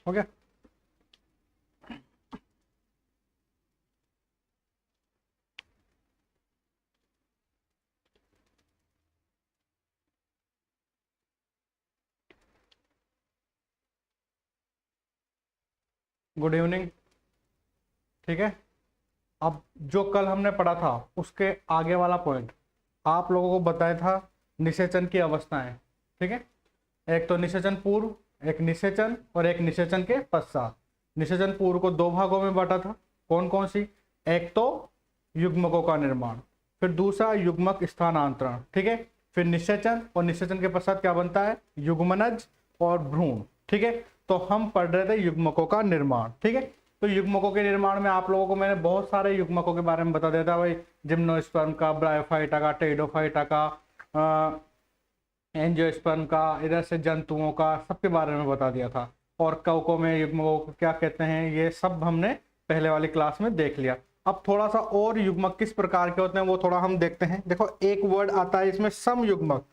हो गया। Good evening. ठीक है, अब जो कल हमने पढ़ा था उसके आगे वाला पॉइंट आप लोगों को बताया था, निषेचन की अवस्थाएं। ठीक है, एक तो निषेचन पूर्व, एक निषेचन और एक निषेचन के पश्चात। निषेचन पूर्व को दो भागों में बांटा था, कौन कौन सी? एक तो युग्मकों का निर्माण, फिर दूसरा युग्मक स्थानांतरण। ठीक है, फिर निषेचन, और निषेचन के पश्चात क्या बनता है? युग्मनज और भ्रूण। ठीक है, तो हम पढ़ रहे थे युग्मकों का निर्माण। ठीक है, तो युग्मकों के निर्माण में आप लोगों को मैंने बहुत सारे युग्मकों के बारे में बता दिया था भाई, जिम्नोस्पर्म का, ब्रायोफाइटा का, टेरिडोफाइटा का, एंजियोस्पर्म का, इधर से जंतुओं का, सबके बारे में बता दिया था। और कवकों में युग्मकों को क्या कहते हैं, ये सब हमने पहले वाली क्लास में देख लिया। अब थोड़ा सा और युग्मक किस प्रकार के होते हैं वो थोड़ा हम देखते हैं। देखो, एक वर्ड आता है इसमें सम युग्मक।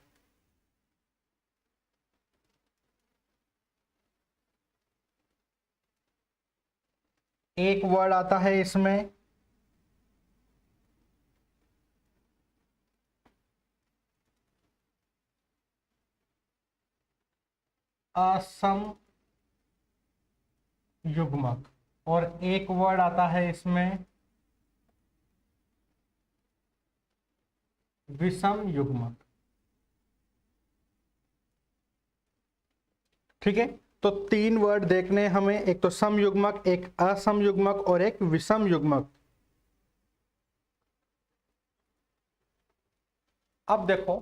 एक वर्ड आता है इसमें असम युग्मक, और एक वर्ड आता है इसमें विषम युग्मक। ठीक है, तो तीन वर्ड देखने हमें, एक तो सम युग्मक, एक असम युग्मक और एक विषम युग्मक। अब देखो,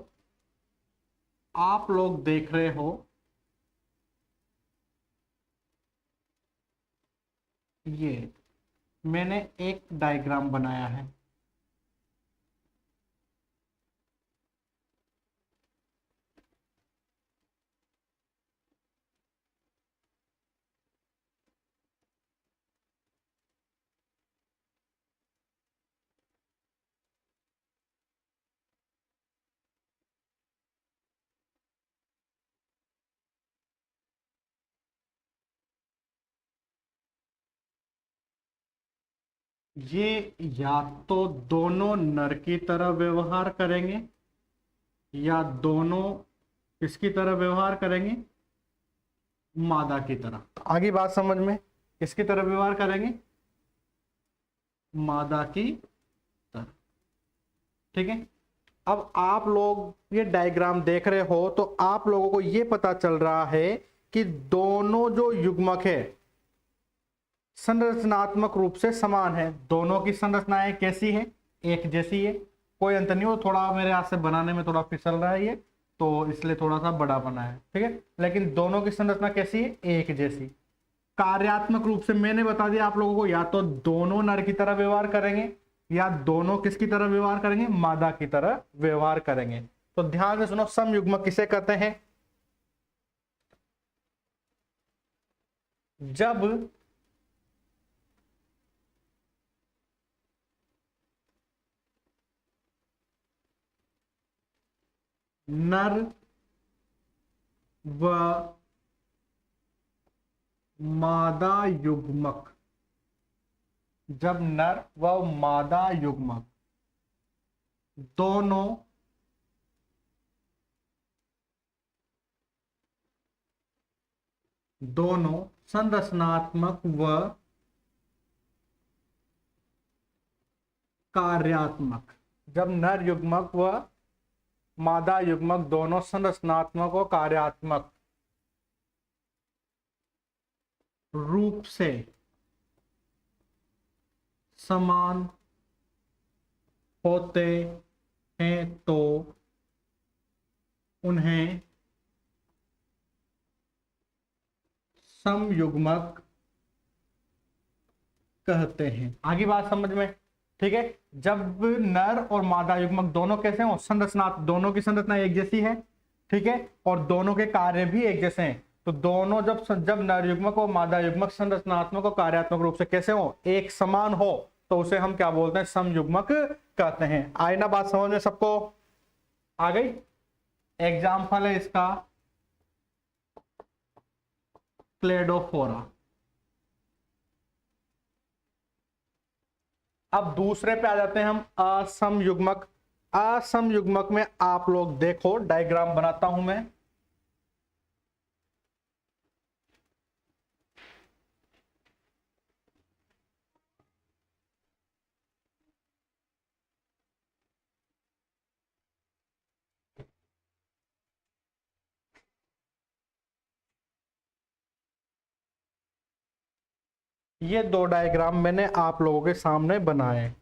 आप लोग देख रहे हो ये मैंने एक डायग्राम बनाया है। ये या तो दोनों नर की तरह व्यवहार करेंगे या दोनों किसकी तरह व्यवहार करेंगे? मादा की तरह। आगे बात समझ में, किसकी तरह व्यवहार करेंगे? मादा की तरह। ठीक है, अब आप लोग ये डायग्राम देख रहे हो तो आप लोगों को ये पता चल रहा है कि दोनों जो युग्मक है संरचनात्मक रूप से समान है। दोनों की संरचनाएं कैसी है? एक जैसी है, कोई अंतर नहीं हो। थोड़ा मेरे हाथ से बनाने में थोड़ा फिसल रहा है ये, तो इसलिए थोड़ा सा बड़ा बना है। ठीक है, लेकिन दोनों की संरचना कैसी है? एक जैसी। कार्यात्मक रूप से मैंने बता दिया आप लोगों को, या तो दोनों नर की तरह व्यवहार करेंगे या दोनों किसकी तरह व्यवहार करेंगे? मादा की तरह व्यवहार करेंगे। तो ध्यान से सुनो, सम युग्मक किसे कहते हैं? जब नर व मादा युग्मक, जब नर व मादा युग्मक दोनों संरचनात्मक व कार्यात्मक, जब नर युग्मक व मादा युग्मक दोनों संरचनात्मक और कार्यात्मक रूप से समान होते हैं तो उन्हें समयुग्मक कहते हैं। आगे बात समझ में? ठीक है, जब नर और मादा युग्मक दोनों कैसे हो? संरचना, दोनों की संरचना एक जैसी है। ठीक है, और दोनों के कार्य भी एक जैसे हैं। तो दोनों जब नर युग्मक और मादा युग्मक संरचनात्मक और कार्यात्मक रूप से कैसे हो? एक समान हो, तो उसे हम क्या बोलते हैं? समयुग्मक कहते हैं। आई ना बात समझ में सबको? आ गई? एग्जाम्पल है इसका क्लेडोफोरा। अब दूसरे पे आ जाते हैं हम, असम युग्मक। असम युग्मक में आप लोग देखो, डायग्राम बनाता हूं मैं। ये दो डायग्राम मैंने आप लोगों के सामने बनाए।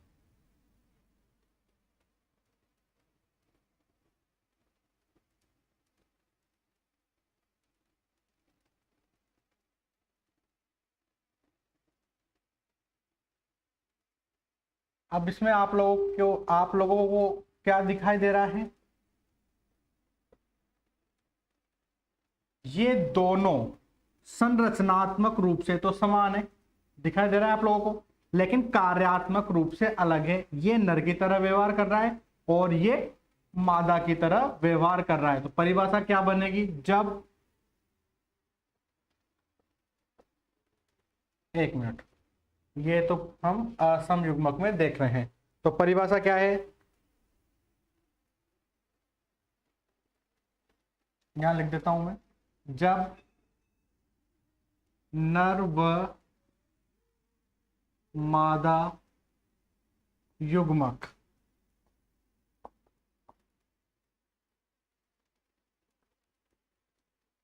अब इसमें आप लोगों को क्या दिखाई दे रहा है? ये दोनों संरचनात्मक रूप से तो समान है, दिखाई दे रहा है आप लोगों को, लेकिन कार्यात्मक रूप से अलग है। ये नर की तरह व्यवहार कर रहा है और ये मादा की तरह व्यवहार कर रहा है। तो परिभाषा क्या बनेगी? जब, एक मिनट, ये तो हम असम युग्मक में देख रहे हैं, तो परिभाषा क्या है? यहां लिख देता हूं मैं। जब नर व मादा युग्मक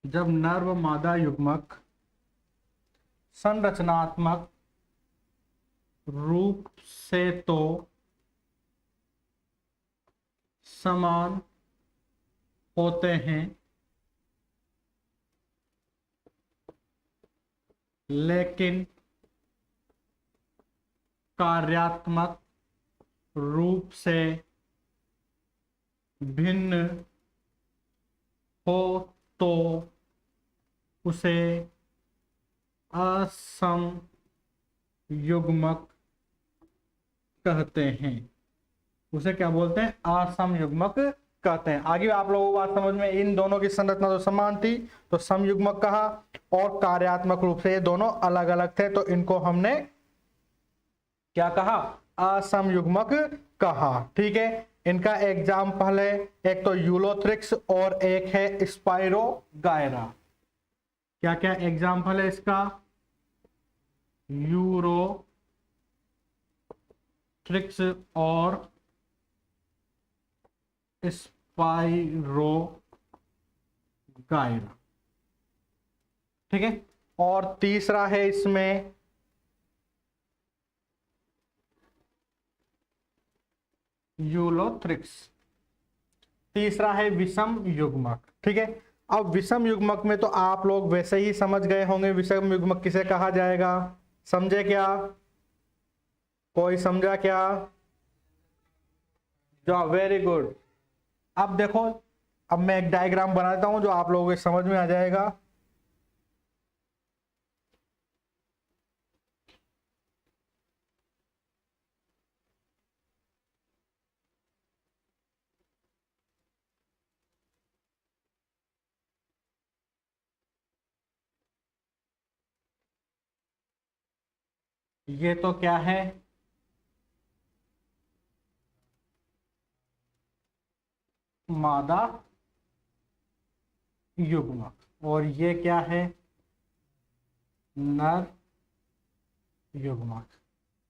जब नर व मादा युग्मक संरचनात्मक रूप से तो समान होते हैं, लेकिन कार्यात्मक रूप से भिन्न हो तो उसे असम युग्मक कहते हैं। उसे क्या बोलते हैं? असम युग्मक कहते हैं। आगे आप लोगों को बात समझ में, इन दोनों की संरचना तो समान थी तो समयुग्मक कहा, और कार्यात्मक रूप से ये दोनों अलग अलग थे तो इनको हमने क्या कहा? असमयुग्मक कहा। ठीक है, इनका एग्जाम्पल है, एक तो यूलोथ्रिक्स और एक है स्पाइरोगायरा। क्या क्या एग्जाम्पल है इसका? यूरोथ्रिक्स और स्पाइरोगायरा। ठीक है, और तीसरा है इसमें यूलोथ्रिक्स। तीसरा है विषम युग्मक। ठीक है, अब विषम युग्मक में तो आप लोग वैसे ही समझ गए होंगे विषम युग्मक किसे कहा जाएगा। समझे क्या? कोई समझा क्या? जो वेरी गुड। अब देखो, अब मैं एक डायग्राम बना देता हूं जो आप लोगों के समझ में आ जाएगा। ये तो क्या है? मादा युग्मक। और ये क्या है? नर युग्मक।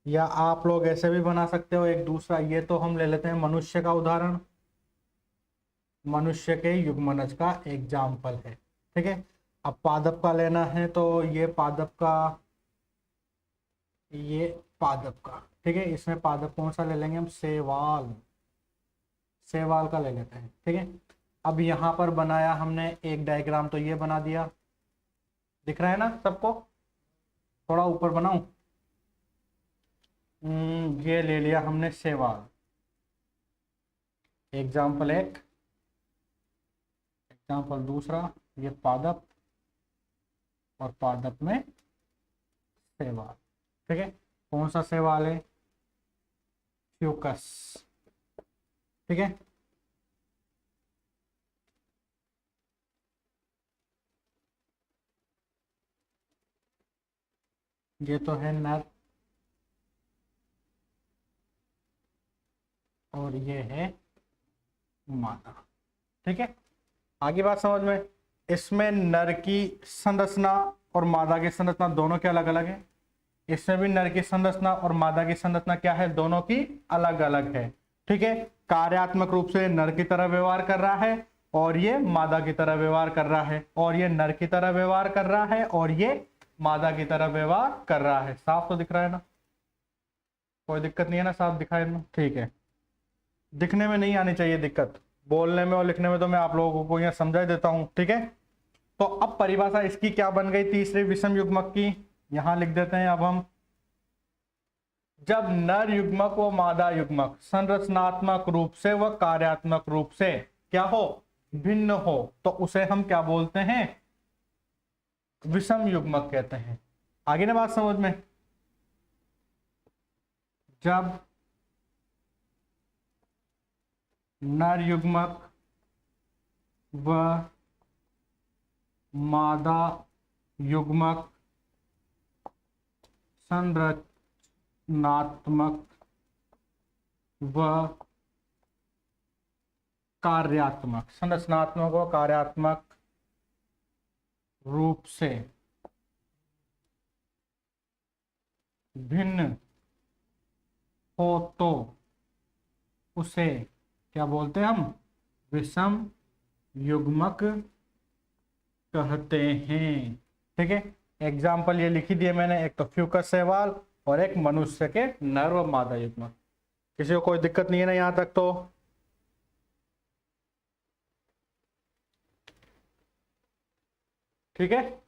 या आप लोग ऐसे भी बना सकते हो एक दूसरा, ये तो हम ले लेते हैं मनुष्य का उदाहरण। मनुष्य के युग्मनज का एग्जाम्पल है। ठीक है, अब पादप का लेना है तो ये पादप का, ये पादप का। ठीक है, इसमें पादप कौन सा ले लेंगे हम? शैवाल। शैवाल का ले लेते हैं। ठीक है, अब यहाँ पर बनाया हमने एक डायग्राम, तो ये बना दिया, दिख रहा है ना सबको? थोड़ा ऊपर बनाऊं? ये ले लिया हमने शैवाल, एग्जाम्पल एक। एग्जाम्पल दूसरा, ये पादप, और पादप में शैवाल। ठीक है, कौन सा शैवाल है? फ्यूकस। ठीक है, ये तो है नर, और ये है मादा। ठीक है, आगे बात समझ में। इसमें नर की संरचना और मादा की संरचना दोनों के अलग अलग है। इसमें भी नर की संरचना और मादा की संरचना क्या है, दोनों की अलग अलग है। ठीक है, कार्यात्मक रूप से नर की तरह व्यवहार कर रहा है और ये मादा की तरह व्यवहार कर रहा है, और ये नर की तरह व्यवहार कर रहा है और ये मादा की तरह व्यवहार कर रहा है। साफ तो दिख रहा है ना, कोई दिक्कत नहीं है ना, साफ दिखाई ना। ठीक है, दिखने में नहीं आनी चाहिए दिक्कत, बोलने में और लिखने में तो मैं आप लोगों को यहाँ समझा देता हूं। ठीक है, तो अब परिभाषा इसकी क्या बन गई तीसरे विषम युग्मक की, यहां लिख देते हैं अब हम। जब नर युग्मक व मादा युग्मक संरचनात्मक रूप से व कार्यात्मक रूप से क्या हो, भिन्न हो, तो उसे हम क्या बोलते हैं, विषम युग्मक कहते हैं। आगे ना बात समझ में। जब नर युग्मक व मादा युग्मक संरचनात्मक व कार्यात्मक, संरचनात्मक व कार्यात्मक रूप से भिन्न हो तो उसे क्या बोलते हैं हम, विषम युग्मक कहते हैं। ठीक है, एग्जाम्पल ये लिखी दिए मैंने, एक तो फ्यूकस शैवाल और एक मनुष्य के नर व मादा युग्मक। किसी को कोई दिक्कत नहीं है ना यहां तक तो। ठीक है,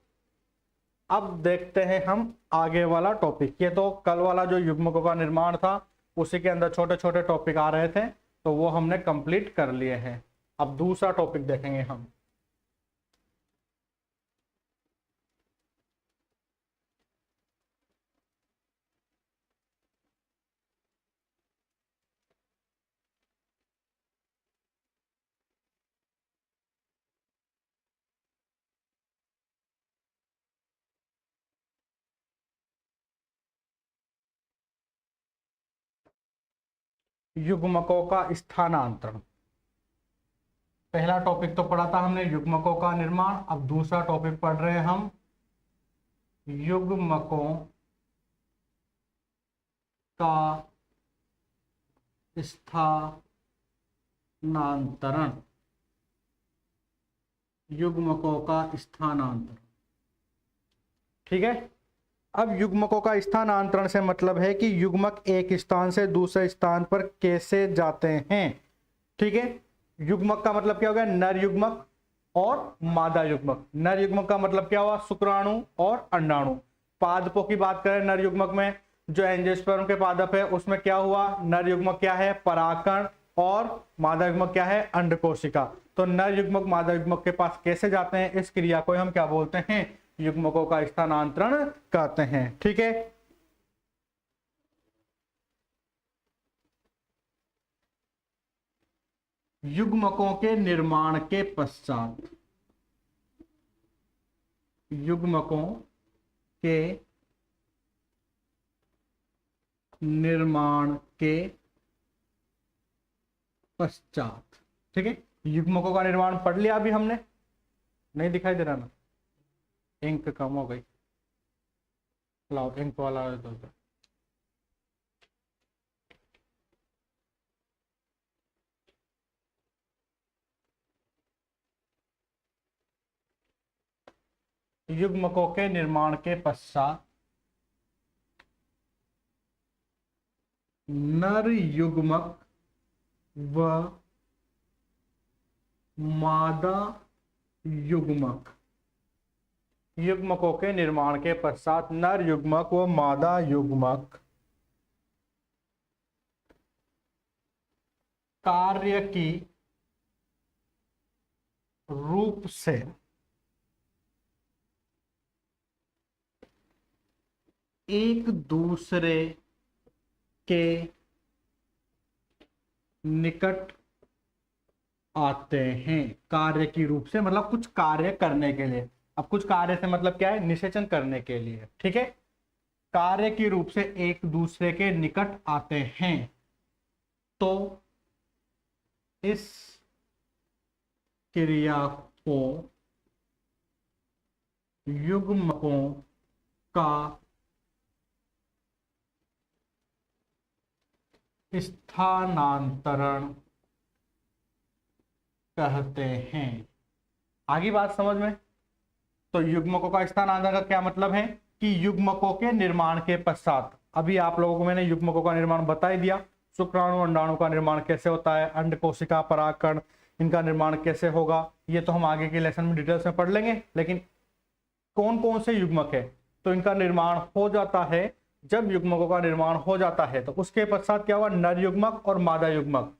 अब देखते हैं हम आगे वाला टॉपिक। ये तो कल वाला जो युग्मकों का निर्माण था उसी के अंदर छोटे छोटे टॉपिक आ रहे थे, तो वो हमने कंप्लीट कर लिए हैं। अब दूसरा टॉपिक देखेंगे हम। युग्मकों का स्थानांतरण। पहला टॉपिक तो पढ़ा था हमने युग्मकों का निर्माण, अब दूसरा टॉपिक पढ़ रहे हैं हम युग्मकों का स्थानांतरण। युग्मकों का स्थानांतरण। ठीक है, अब युग्मकों का स्थानांतरण से मतलब है कि युग्मक एक स्थान से दूसरे स्थान पर कैसे जाते हैं। ठीक है, युग्मक का मतलब क्या हो गया, नर युग्मक और मादा युग्मक। नर युग्मक का मतलब क्या हुआ, शुक्राणु और अंडाणु। पादपों की बात करें नर युग्मक में, जो एंजियोस्पर्म के पादप है उसमें क्या हुआ, नर युग्मक क्या है, परागकण, और मादा युग्मक क्या है, अंडकोशिका। तो नर युग्मक मादा युग्मक के पास कैसे जाते हैं, इस क्रिया को हम क्या बोलते हैं, युग्मकों का स्थानांतरण कहते हैं। ठीक है, युग्मकों के निर्माण के पश्चात, युग्मकों के निर्माण के पश्चात, ठीक है, युग्मकों का निर्माण पढ़ लिया अभी हमने, नहीं दिखाई दे रहा ना, इंक कम हो गई, लाओ इंक वाला दो। युग्मकों के निर्माण के पश्चात नर युग्मक व मादा युग्मक, युग्मकों के निर्माण के पश्चात नर युग्मक व मादा युग्मक कार्य की रूप से एक दूसरे के निकट आते हैं। कार्य की रूप से मतलब कुछ कार्य करने के लिए। अब कुछ कार्य से मतलब क्या है, निषेचन करने के लिए। ठीक है, कार्य की रूप से एक दूसरे के निकट आते हैं तो इस क्रिया को युग्मकों का स्थानांतरण कहते हैं। आगे बात समझ में? तो युग्मकों का स्थानांतरण का क्या मतलब है कि युग्मकों के निर्माण के पश्चात, अभी आप लोगों को मैंने युग्मकों का निर्माण बता ही दिया, शुक्राणु अंडाणु का निर्माण कैसे होता है, अंड कोशिका परागकण इनका निर्माण कैसे होगा, ये तो हम आगे के लेसन में डिटेल्स में पढ़ लेंगे। लेकिन कौन कौन से युग्मक है, तो इनका निर्माण हो जाता है। जब युग्मकों का निर्माण हो जाता है तो उसके पश्चात क्या होगा, नर युग्मक और मादा युग्मक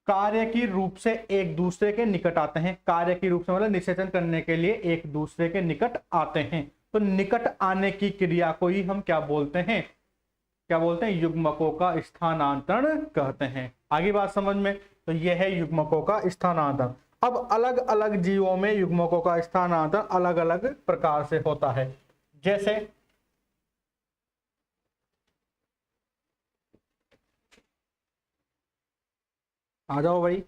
कार्य की रूप से एक दूसरे के निकट आते हैं। कार्य की रूप से मतलब निषेचन करने के लिए एक दूसरे के निकट आते हैं। तो निकट आने की क्रिया को ही हम क्या बोलते हैं, क्या बोलते हैं, युग्मकों का स्थानांतरण कहते हैं। आगे बात समझ में? तो यह है युग्मकों का स्थानांतरण। अब अलग अलग जीवों में युग्मकों का स्थानांतरण अलग अलग प्रकार से होता है। जैसे आ जाओ भाई,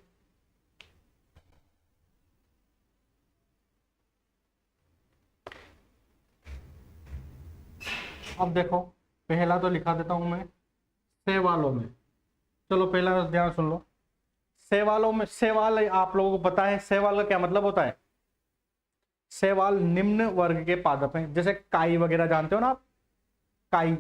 अब देखो पहला तो लिखा देता हूं मैं शैवालों में। चलो पहला ध्यान सुन लो। शैवालों में, शैवाल आप लोगों को पता है शैवाल का क्या मतलब होता है। शैवाल निम्न वर्ग के पादप हैं। जैसे काई वगैरह जानते हो ना आप, काई,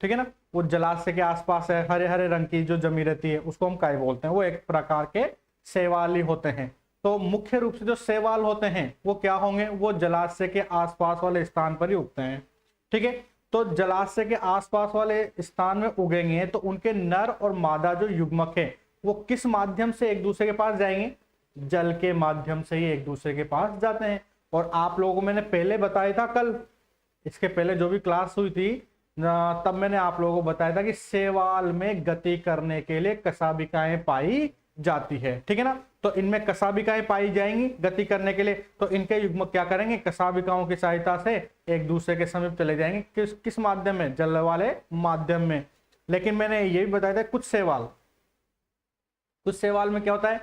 ठीक है ना, वो जलाशय के आसपास है, हरे हरे रंग की जो जमी रहती है उसको हम काई बोलते हैं। वो एक प्रकार के शैवाल ही होते हैं। तो मुख्य रूप से जो शैवाल होते हैं वो क्या होंगे, वो जलाशय के आसपास वाले स्थान पर ही उगते हैं। ठीक है, तो जलाशय के आसपास वाले स्थान में उगेंगे तो उनके नर और मादा जो युग्मक है वो किस माध्यम से एक दूसरे के पास जाएंगे, जल के माध्यम से ही एक दूसरे के पास जाते हैं। और आप लोगों को मैंने पहले बताया था, कल इसके पहले जो भी क्लास हुई थी तब मैंने आप लोगों को बताया था कि शैवाल में गति करने के लिए कशाभिकाएं पाई जाती है। ठीक है ना, तो इनमें कशाभिकाएं पाई जाएंगी गति करने के लिए, तो इनके युग्मक क्या करेंगे, कशाभिकाओं की सहायता से एक दूसरे के समीप चले जाएंगे। किस माध्यम में, जल वाले माध्यम में। लेकिन मैंने ये भी बताया था कुछ शैवाल में क्या होता है,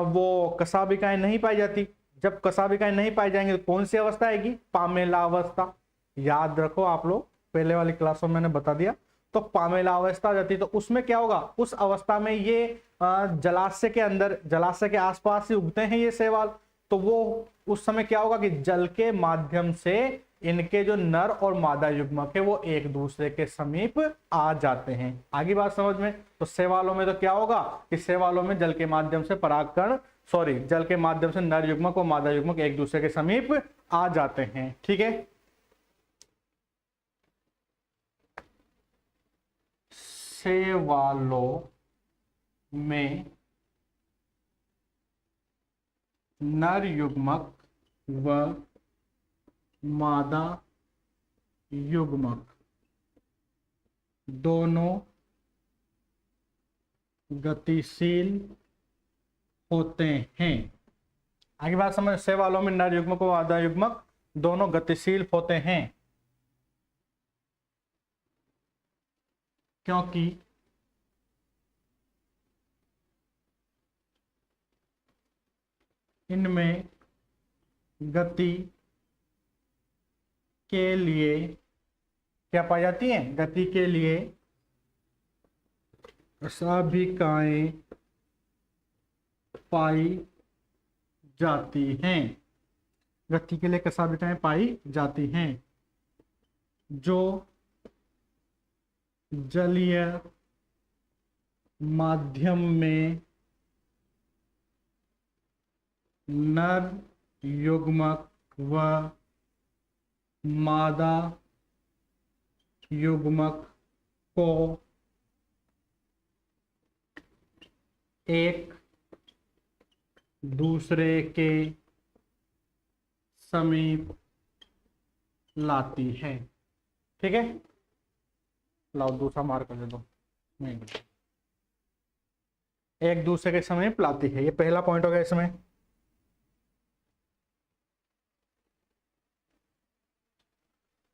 वो कशाभिकाएं नहीं पाई जाती। जब कशाभिकाएं नहीं पाई जाएंगी तो कौन सी अवस्था आएगी, पामेला अवस्था। याद रखो आप लोग, पहले वाली क्लासों में मैंने बता दिया। तो पामेला अवस्था आ जाती है। तो उसमें क्या होगा, उस अवस्था में ये जलाशय के अंदर, जलाशय के आसपास ही उगते हैं ये शैवाल। तो वो उस समय क्या होगा कि जल के माध्यम से इनके जो नर और मादा युग्मक है वो एक दूसरे के समीप आ जाते हैं। आगे बात समझ में? तो शैवालों में तो क्या होगा कि शैवालों में जल के माध्यम से जल के माध्यम से नर युग्मक और मादा युग्मक एक दूसरे के समीप आ जाते हैं। ठीक है, शैवालों में नर युग्मक व मादा युग्मक दोनों गतिशील होते हैं। आगे बात समझ, शैवालों में नर युग्मक व मादा युग्मक दोनों गतिशील होते हैं क्योंकि इनमें गति के लिए क्या पाई जाती है, गति के लिए कशाभिकाएं पाई जाती हैं। गति के लिए कशाभिकाएं पाई जाती हैं जो जलीय माध्यम में नर युग्मक व मादा युग्मक को एक दूसरे के समीप लाती है। ठीक है, लाओ दूसरा मार्क कर दे दो। नहीं, एक दूसरे के समीप लाती है, ये पहला पॉइंट हो गया इसमें।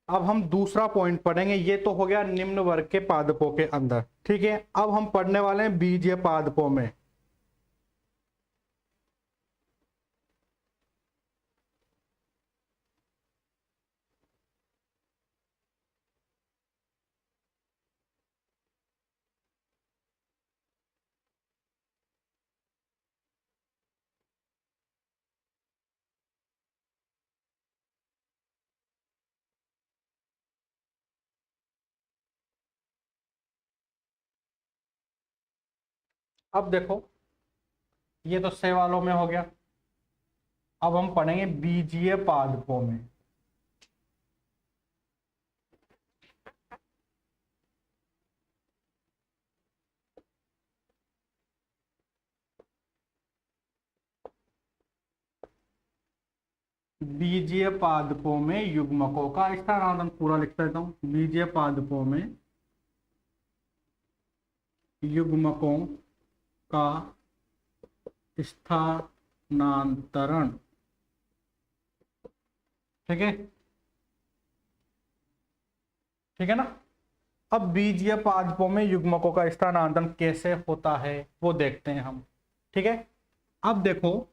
अब हम दूसरा पॉइंट पढ़ेंगे। ये तो हो गया निम्न वर्ग के पादपों के अंदर। ठीक है, अब हम पढ़ने वाले हैं बीजीय पादपों में। अब देखो ये तो से वालों में हो गया। अब हम पढ़ेंगे बीजीय पादपों में। बीजीय पादपों में युग्मकों का स्थानांतरण, पूरा लिख देता हूं। बीजीय पादपों में युग्मकों का स्थानांतरण। ठीक है, ठीक है ना। अब बीजीय पादपों में युग्मकों का स्थानांतरण कैसे होता है वो देखते हैं हम। ठीक है, अब देखो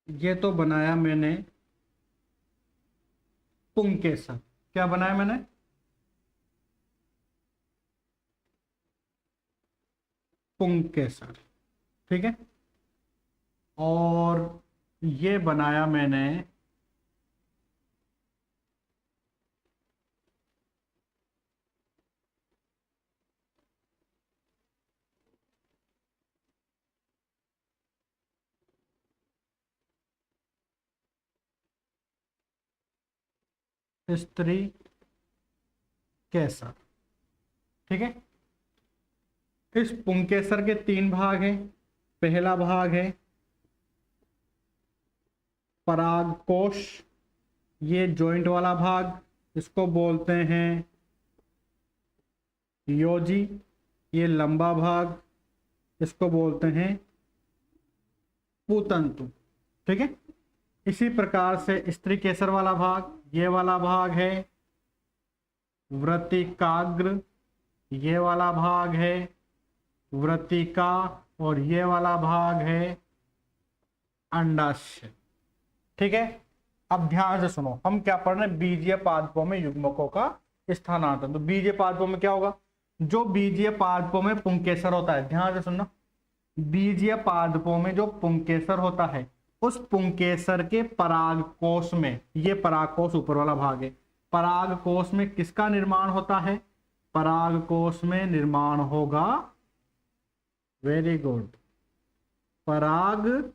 ये तो बनाया मैंने पुंकेसर। क्या बनाया मैंने? पुंकेसर। ठीक है, और ये बनाया मैंने स्त्री केसर। ठीक है, इस पुंकेसर के 3 भाग हैं। पहला भाग है परागकोश, ये जॉइंट वाला भाग, इसको बोलते हैं योजी। ये लंबा भाग, इसको बोलते हैं पुतंतु। ठीक है, इसी प्रकार से स्त्री केसर वाला भाग, ये वाला भाग है वृत्तिकाग्र, ये वाला भाग है वृत्तिका, और ये वाला भाग है अंडाशय। ठीक है, अब ध्यान से सुनो, हम क्या पढ़ रहे हैं? बीजीय पादपों में युग्मकों का स्थानांतरण। तो बीजीय पादपों में क्या होगा? जो बीजीय पादपों में पुंकेसर होता है, ध्यान से सुनना, बीजीय पादपों में जो पुंकेसर होता है, उस पुंकेसर के परागकोश में, ये परागकोश ऊपर वाला भाग है, परागकोश में किसका निर्माण होता है? परागकोश में निर्माण होगा, वेरी गुड, पराग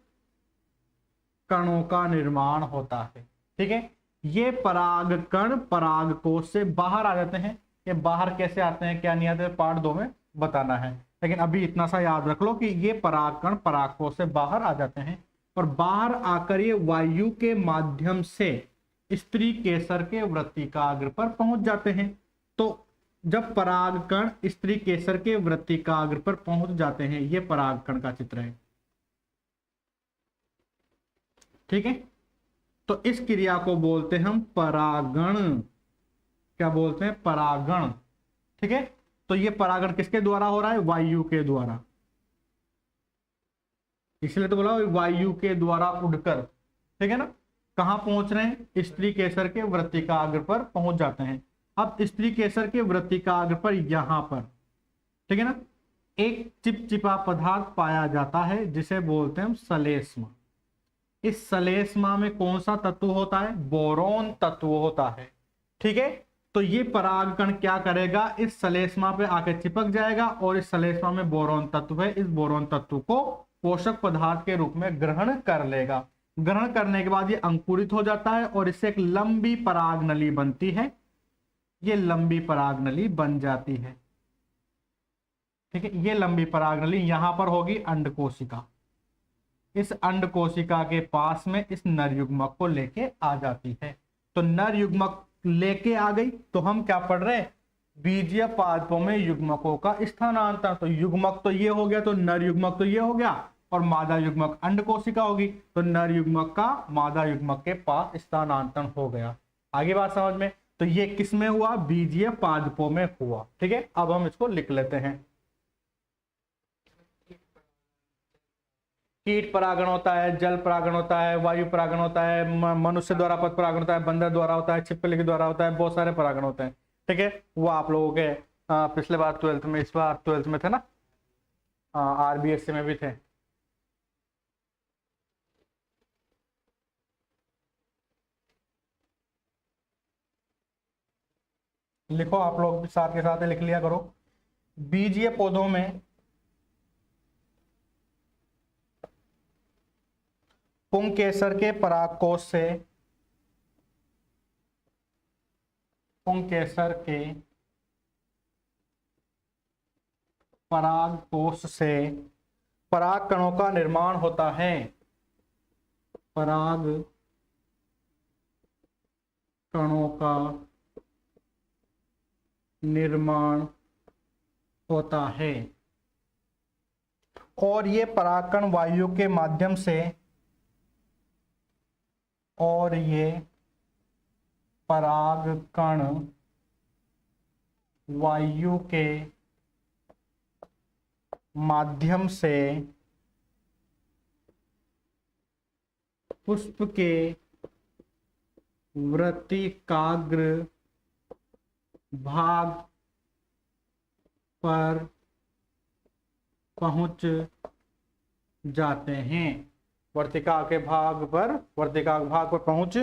कणों का निर्माण होता है। ठीक है, ये पराग कण परागकोश से बाहर आ जाते हैं। ये बाहर कैसे आते हैं, क्या नहीं आते, पार्ट 2 में बताना है, लेकिन अभी इतना सा याद रख लो कि ये पराग कण परागकोश से बाहर आ जाते हैं, और बाहर आकर ये वायु के माध्यम से स्त्री केसर के वृत्तिकाग्र पर पहुंच जाते हैं। तो जब परागकण स्त्री केसर के वृत्तिकाग्र पर पहुंच जाते हैं, ये परागकण का चित्र है। ठीक है, तो इस क्रिया को बोलते हैं हम परागण। क्या बोलते हैं? परागण। ठीक है, तो ये परागण किसके द्वारा हो रहा है? वायु के द्वारा। इसलिए तो बोला वायु के द्वारा उड़कर। ठीक है ना, कहां पहुंच रहे हैं? स्त्री केसर के वृत्तिकाग्र पर पहुंच जाते हैं। अब स्त्री केसर के वृत्तिकाग्र पर, यहां पर, ठीक है ना, एक चिपचिपा पदार्थ पाया जाता है जिसे बोलते हैं हम सलेस्मा। इस सलेस्मा में कौन सा तत्व होता है? बोरोन तत्व होता है। ठीक है, तो ये परागकण क्या करेगा? इस सलेस्मा पे आके चिपक जाएगा, और इस सलेस्मा में बोरोन तत्व है, इस बोरोन तत्व को पोषक पदार्थ के रूप में ग्रहण कर लेगा। ग्रहण करने के बाद ये अंकुरित हो जाता है, और इससे एक लंबी परागनली बनती है। ये लंबी परागनली बन जाती है। ठीक है, ये लंबी परागनली यहां पर होगी अंड कोशिका। इस अंड कोशिका के पास में इस नर युग्मक को लेके आ जाती है। तो नर युग्मक लेके आ गई, तो हम क्या पढ़ रहे हैं? बीजीय पादपों में युग्मकों का स्थानांतरण। तो युग्मक तो ये हो गया, तो नर युग्मक तो ये हो गया, और मादा युग्मक अंड कोशिका होगी, तो नर युग्मक का मादा युग्मक के पास स्थानांतरण हो गया। आगे बात समझ में? तो ये किस में हुआ? बीजीय पादपों में हुआ। ठीक है, अब हम इसको लिख लेते हैं। कीट परागण होता है, जल परागण होता है, वायु परागण होता है, मनुष्य द्वारा पद परागण होता है, बंदर द्वारा होता है, छिपकली के द्वारा होता है, बहुत सारे परागण होते हैं। ठीक है, वो आप लोगों के पिछले बार 12th में, इस बार 12th में थे ना, RBSC में भी थे। लिखो, आप लोग भी साथ के साथ लिख लिया करो। बीजीय पौधों में पुंकेसर के परागकोश से पुंकेसर के परागकोश से पराग कणों का निर्माण होता है। पराग कणों का निर्माण होता है और ये परागकण वायु के माध्यम से और ये परागकण वायु के माध्यम से पुष्प के वृत्तिकाग्र भाग पर पहुंच जाते हैं। वर्तिका के भाग पर पहुंच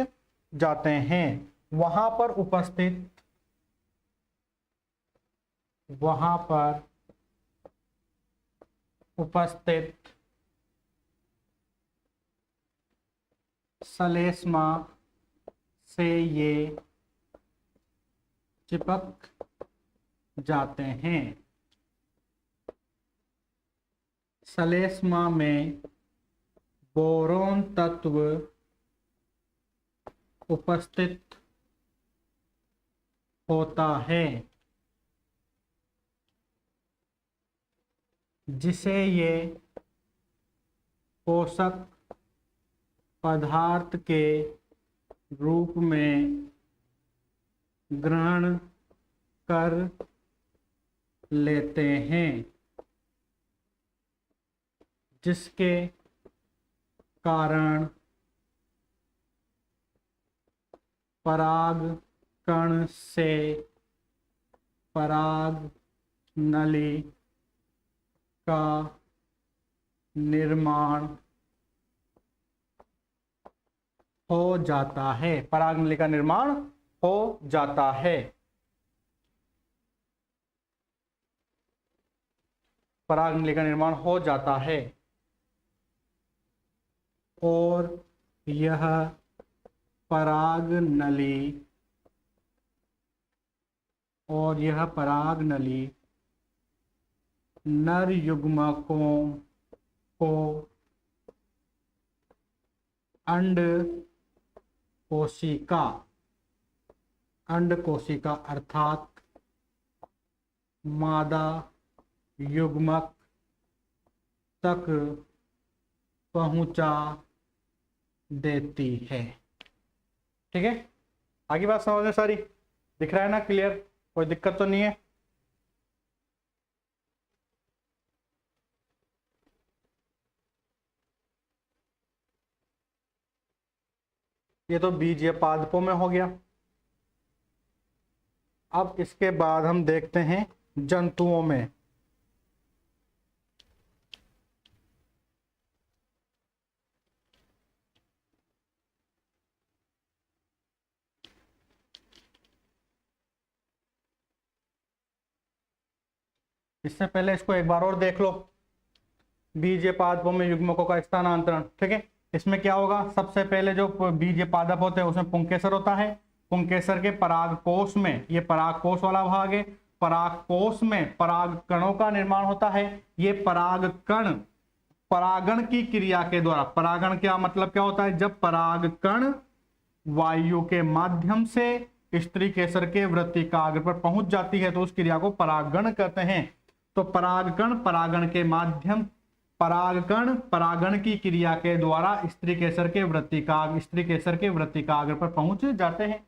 जाते हैं। वहां पर उपस्थित सलेस्मा से ये चिपक जाते हैं। सलेस्मा में बोरोन तत्व उपस्थित होता है जिसे ये पोषक पदार्थ के रूप में ग्रहण कर लेते हैं, जिसके कारण परागकण से पराग नली का निर्माण हो जाता है। पराग नली का निर्माण हो जाता है। पराग नली का निर्माण हो जाता है और यह पराग नली नर युग्मकों को अंड कोशिका अर्थात मादा युग्मक तक पहुंचा देती है। ठीक है, आगे बात समझ में सारी दिख रहा है ना? क्लियर, कोई दिक्कत तो नहीं है? ये तो बीजीय पादपों में हो गया। अब इसके बाद हम देखते हैं जंतुओं में। इससे पहले इसको एक बार और देख लो। बीजीय पादपों में युग्मकों का स्थानांतरण। ठीक है, इसमें क्या होगा? सबसे पहले जो बीजीय पादप होते हैं उसमें पुंकेसर होता है। पुंकेसर के परागकोश में, ये परागकोश वाला भाग है, परागकोश में परागकणों का निर्माण होता है। ये परागकण परागण की क्रिया के द्वारा, परागण क्या मतलब क्या होता है? जब परागकण वायु के माध्यम से स्त्री केसर के वृत्तिकाग्र पर पहुंच जाती है तो उस क्रिया को परागण कहते हैं। तो परागकण परागण के माध्यम परागण की क्रिया के द्वारा स्त्री केसर के वृत्तिकाग्र पर पहुंच जाते हैं।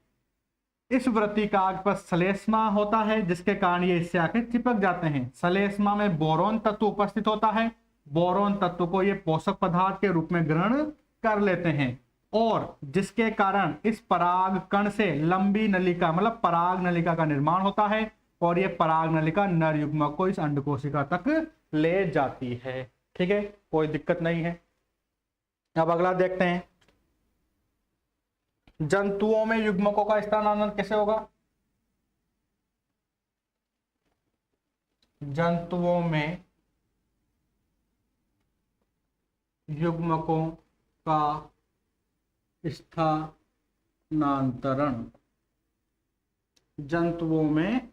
इस वृत्तिकाग्र पर सलेस्मा होता है जिसके कारण ये इससे आके चिपक जाते हैं। सलेस्मा में बोरोन तत्व उपस्थित होता है। बोरोन तत्व को ये पोषक पदार्थ के रूप में ग्रहण कर लेते हैं और जिसके कारण इस परागकण से लंबी नलिका मतलब पराग नलिका का निर्माण होता है और ये पराग नलिका नर युग्मक को इस अंडकोशिका तक ले जाती है। ठीक है, कोई दिक्कत नहीं है। अब अगला देखते हैं, जंतुओं में युग्मकों का स्थानांतरण कैसे होगा? जंतुओं में युग्मकों का स्थानांतरण, जंतुओं में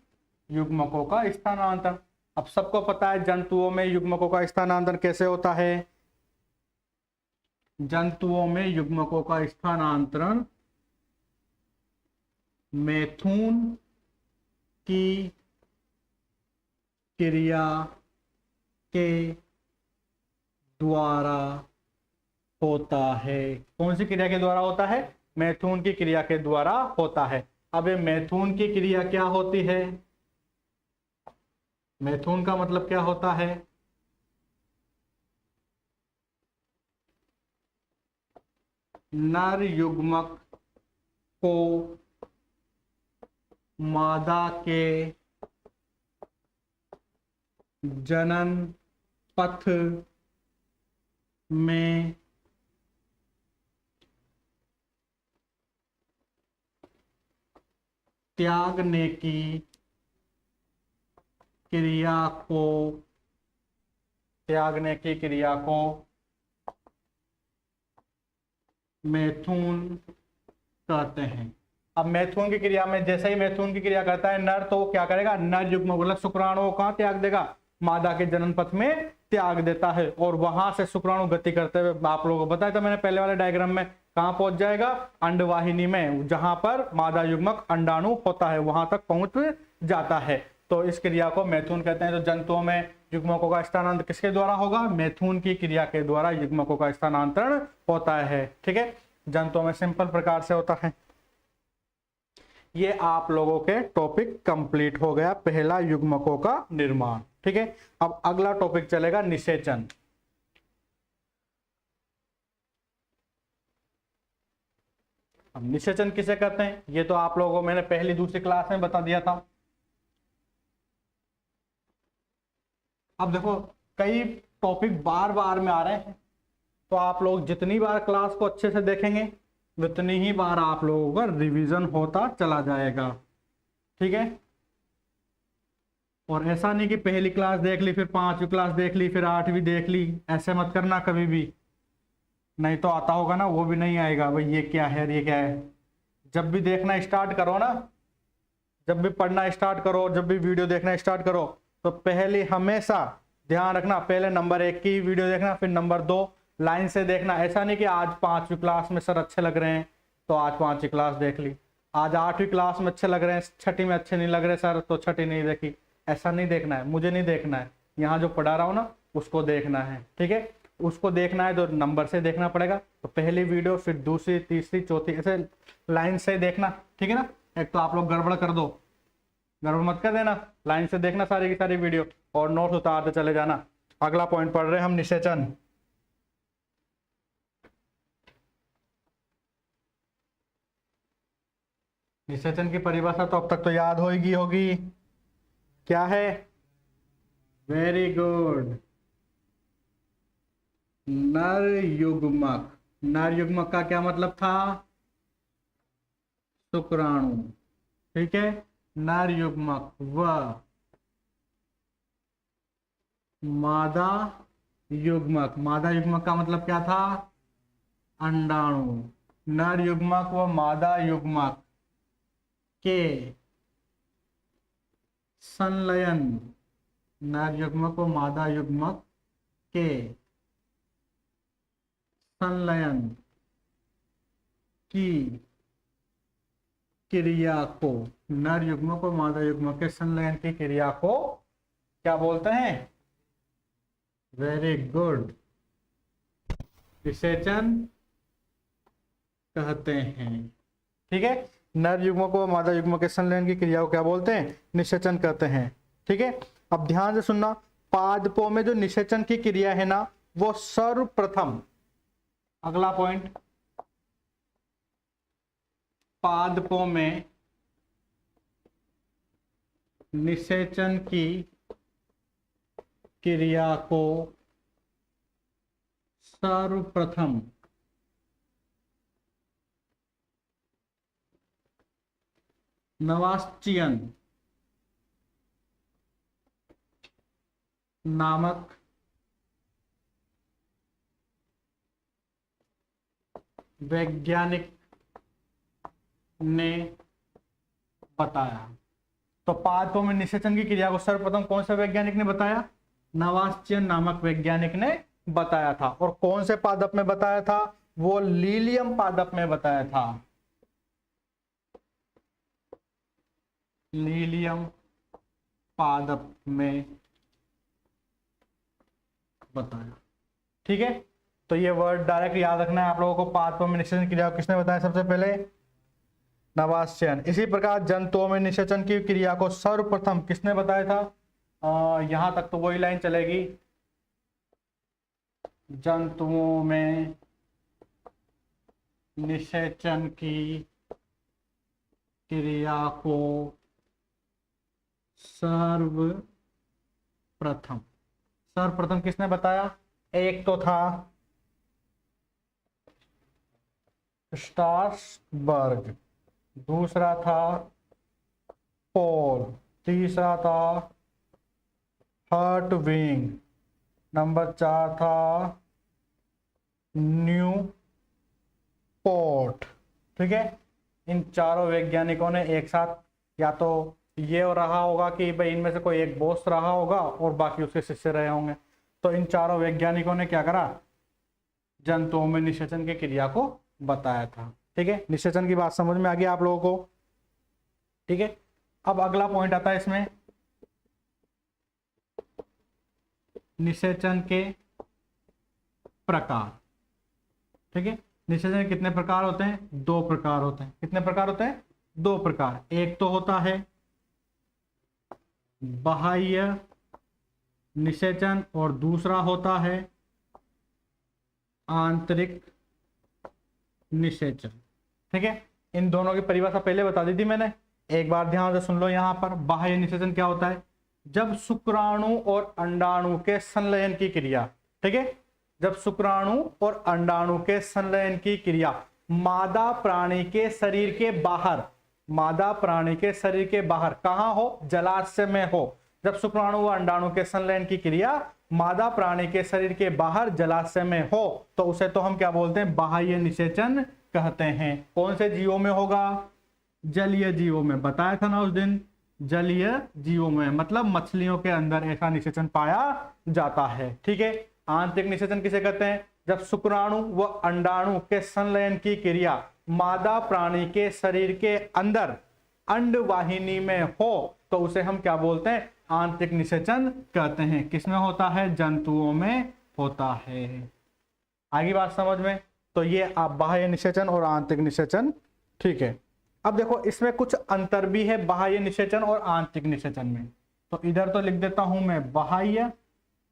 युग्मकों का स्थानांतरण। अब सबको पता है जंतुओं में युग्मकों का स्थानांतरण कैसे होता है। जंतुओं में युग्मकों का स्थानांतरण मैथुन की क्रिया के द्वारा होता है। कौन सी क्रिया के द्वारा होता है? मैथुन की क्रिया के द्वारा होता है। अब ये मैथुन की क्रिया क्या होती है? मैथुन का मतलब क्या होता है? नर युग्मक को मादा के जनन पथ में त्यागने की क्रिया को, त्यागने की क्रिया को मैथुन कहते हैं। अब मैथुन की क्रिया में जैसे ही मैथुन की क्रिया करता है नर, तो वो क्या करेगा? नर युग्मक मतलब शुक्राणु कहाँ त्याग देगा? मादा के जनन पथ में त्याग देता है, और वहां से शुक्राणु गति करते हुए, आप लोगों को बताया था मैंने पहले वाले डायग्राम में, कहां पहुंच जाएगा? अंडवाहिनी में, जहां पर मादा युग्मक अंडाणु होता है वहां तक पहुंच जाता है। तो इस क्रिया को मैथुन कहते हैं। तो जंतुओं में युग्मकों का स्थानांतरण किसके द्वारा होगा? मैथुन की क्रिया के द्वारा युग्मकों का स्थानांतरण होता है। ठीक है, जंतुओं में सिंपल प्रकार से होता है। ये आप लोगों के टॉपिक कंप्लीट हो गया, पहला युग्मकों का निर्माण। ठीक है, अब अगला टॉपिक चलेगा निषेचन। अब निषेचन किसे कहते हैं ये तो आप लोगों को मैंने पहली दूसरी क्लास में बता दिया था। अब देखो कई टॉपिक बार बार में आ रहे हैं, तो आप लोग जितनी बार क्लास को अच्छे से देखेंगे उतनी ही बार आप लोगों का रिवीजन होता चला जाएगा। ठीक है, और ऐसा नहीं कि पहली क्लास देख ली फिर पांचवी क्लास देख ली फिर आठवीं देख ली, ऐसे मत करना कभी भी। नहीं तो आता होगा ना, वो भी नहीं आएगा भाई ये क्या है ये क्या है। जब भी देखना स्टार्ट करो ना, जब भी पढ़ना स्टार्ट करो, जब भी वीडियो देखना स्टार्ट करो, तो पहले हमेशा ध्यान रखना, पहले नंबर 1 की वीडियो देखना, फिर नंबर 2 लाइन से देखना। ऐसा नहीं कि आज 5वीं क्लास में सर अच्छे लग रहे हैं तो आज 5वीं क्लास देख ली, आज 8वीं क्लास में अच्छे लग रहे हैं, 6ठी में अच्छे नहीं लग रहे सर तो 6ठी नहीं देखी। ऐसा नहीं देखना है, मुझे नहीं देखना है, यहाँ जो पढ़ा रहा हूँ ना उसको देखना है। ठीक है, उसको देखना है तो नंबर से देखना पड़ेगा। तो पहली वीडियो, फिर दूसरी, तीसरी, चौथी, ऐसे लाइन से देखना। ठीक है ना, एक तो आप लोग गड़बड़ कर दो, गड़बड़ मत कर देना, लाइन से देखना सारी की सारी वीडियो और नोट उतारते चले जाना। अगला पॉइंट पढ़ रहे हैं हम, निषेचन। निषेचन की परिभाषा तो अब तक तो याद होगी। क्या है? वेरी गुड, नर युग्मक। नर युग्मक का क्या मतलब था? शुक्राणु। ठीक है, नर युग्मक व मादा युग्मक। मादा युग्मक का मतलब क्या था? अंडाणु। नर युग्मक व मादा युग्मक के संलयन, नर युग्मक व मादा युग्मक के संलयन की क्रिया को, नर युग्मक और मादा युग्मक के संलयन की क्रिया को क्या बोलते हैं? वेरी गुड, निषेचन कहते हैं। ठीक है, नर युग्मक और मादा युग्मक के संलयन की क्रिया को क्या बोलते हैं? निषेचन कहते हैं। ठीक है, अब ध्यान से सुनना, पादपों में जो निषेचन की क्रिया है ना, वो सर्वप्रथम, अगला पॉइंट, पादपों में निषेचन की क्रिया को सर्वप्रथम नवाश्चयन नामक वैज्ञानिक ने बताया। तो पादपों में निषेचन की क्रिया को सर्वप्रथम कौन से वैज्ञानिक ने बताया? नवासचेन नामक वैज्ञानिक ने बताया था। और कौन से पादप में बताया था? वो लीलियम पादप में बताया था। लीलियम पादप में बताया। ठीक है, तो ये वर्ड डायरेक्ट याद रखना है आप लोगों को। पादपों में निषेचन क्रिया को किसने बताया? सबसे पहले नवासचेन। इसी प्रकार जंतुओं में निषेचन की क्रिया को सर्वप्रथम किसने बताया था? यहां तक तो वही लाइन चलेगी, जंतुओं में निषेचन की क्रिया को सर्वप्रथम किसने बताया? एक तो था स्ट्रासबर्ग, दूसरा था पोल, तीसरा था हर्टविग, नंबर 4 था न्यूपोर्ट। ठीक है, इन चारों वैज्ञानिकों ने एक साथ, या तो ये रहा होगा कि भाई इनमें से कोई एक बॉस रहा होगा और बाकी उसके शिष्य रहे होंगे, तो इन चारों वैज्ञानिकों ने क्या करा? जंतुओं में निषेचन की क्रिया को बताया था। ठीक है, निषेचन की बात समझ में आ गई आप लोगों को? ठीक है, अब अगला पॉइंट आता है इसमें, निषेचन के प्रकार। ठीक है, निषेचन के कितने प्रकार होते हैं? 2 प्रकार होते हैं। कितने प्रकार होते हैं? 2 प्रकार। एक तो होता है बाह्य निषेचन और दूसरा होता है आंतरिक निषेचन। ठीक है, इन दोनों की परिभाषा पहले बता दी थी मैंने, एक बार ध्यान से सुन लो। यहां पर बाह्य निषेचन क्या होता है? जब शुक्राणु और अंडाणु के संलयन की क्रिया, ठीक है, जब शुक्राणु और अंडाणु के संलयन की क्रिया मादा प्राणी के शरीर के बाहर, मादा प्राणी के शरीर के बाहर कहां हो? जलाशय में हो। जब शुक्राणु व अंडाणु के संलयन की क्रिया मादा प्राणी के शरीर के बाहर जलाशय में हो तो उसे तो हम क्या बोलते हैं? बाह्य निषेचन कहते हैं। कौन से जीवों में होगा? जलीय जीवों में। बताया था ना उस दिन, जलीय जीवों में मतलब मछलियों के अंदर ऐसा निषेचन पाया जाता है। ठीक है, आंतरिक निषेचन किसे कहते हैं? जब शुक्राणु व अंडाणु के संलयन की क्रिया मादा प्राणी के शरीर के अंदर अंडवाहिनी में हो तो उसे हम क्या बोलते हैं? आंतरिक निषेचन कहते हैं। किसमें होता है? जंतुओं में होता है। आगे बात समझ में? तो ये आप बाह्य निषेचन और आंतरिक निषेचन। ठीक है, अब देखो इसमें कुछ अंतर भी है बाह्य निषेचन और आंतरिक निषेचन में। तो इधर तो लिख देता हूं मैं बाह्य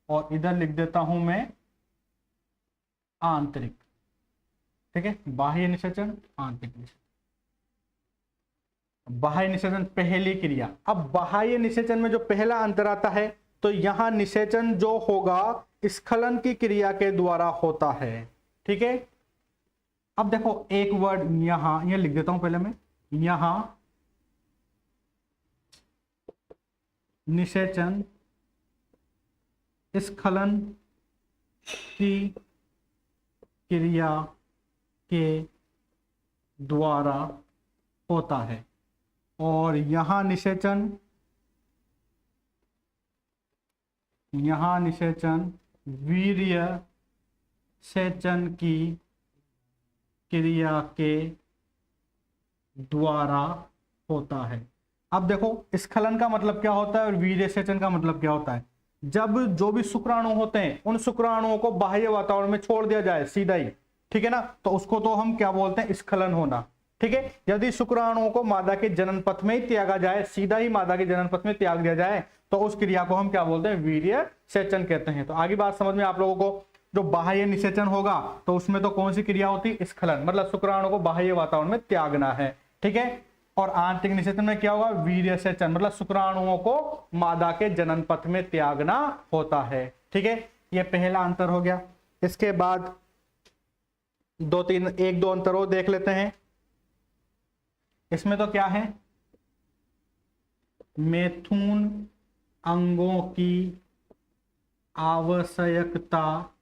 और इधर लिख देता हूं मैं आंतरिक। ठीक है, बाह्य निषेचन, आंतरिक निषेचन। बाह्य निषेचन पहली क्रिया। अब बाह्य निषेचन में जो पहला अंतर आता है, तो यहां निषेचन जो होगा स्खलन की क्रिया के द्वारा होता है। ठीक है, अब देखो एक वर्ड यहां, ये लिख देता हूं पहले मैं, यहां निषेचन स्खलन की क्रिया के द्वारा होता है और यहां निषेचन वीर्य सेचन की क्रिया के द्वारा होता है। अब देखो स्खलन का मतलब क्या होता है और वीर्य सेचन का मतलब क्या होता है? जब जो भी शुक्राणु होते हैं उन शुक्राणुओं को बाह्य वातावरण में छोड़ दिया जाए सीधा ही, ठीक है ना, तो उसको तो हम क्या बोलते हैं? स्खलन होना। ठीक है, यदि शुक्राणुओं को मादा के जनन पथ में ही त्यागा जाए, सीधा ही मादा के जनन पथ में त्याग दिया जाए, तो उस क्रिया को हम क्या बोलते हैं? वीर्य सेचन कहते हैं। तो आगे बात समझ में आप लोगों को? जो बाह्य निषेचन होगा तो उसमें तो कौन सी क्रिया होती है? स्खलन, मतलब शुक्राणु को बाह्य वातावरण में त्यागना है। ठीक है, और आंतरिक निषेचन में क्या होगा? वीर्य सेचन, मतलब शुक्राणुओं को मादा के जनन पथ में त्यागना होता है। ठीक है, यह पहला अंतर हो गया। इसके बाद एक दो अंतर और देख लेते हैं। इसमें तो क्या है? मैथुन अंगों की आवश्यकता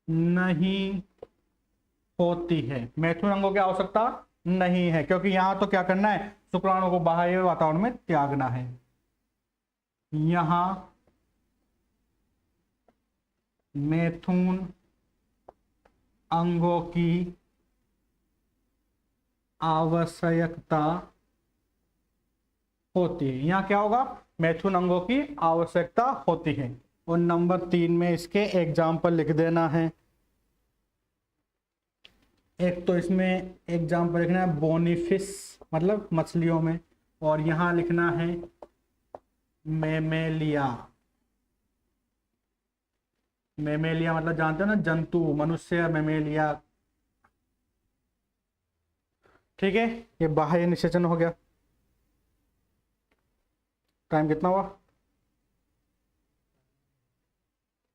नहीं होती है। मैथुन अंगों की आवश्यकता नहीं है, क्योंकि यहां तो क्या करना है, शुक्राणु को बाह्य वातावरण में त्यागना है। यहां मैथुन अंगों की आवश्यकता होती है। यहाँ क्या होगा, मैथुन अंगों की आवश्यकता होती है। और नंबर 3 में इसके एग्जाम्पल लिख देना है। एक तो इसमें एग्जाम्पल लिखना है बोनीफिश मतलब मछलियों में, और यहाँ लिखना है मेमेलिया। मेमेलिया मतलब जानते हो ना, जंतु, मनुष्य, मेमेलिया। ठीक है, ये बाह्य निषेचन हो गया। टाइम कितना हुआ,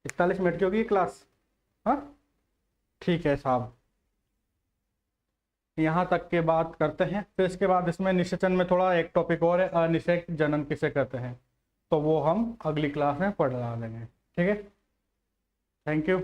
41 मिनट की होगी क्लास। हाँ ठीक है साहब, यहाँ तक के बात करते हैं। फिर इसके बाद इसमें निषेचन में थोड़ा एक टॉपिक और है, अनिषेक जनन किसे कहते हैं, तो वो हम अगली क्लास में पढ़ा लेंगे। ठीक है, थैंक यू।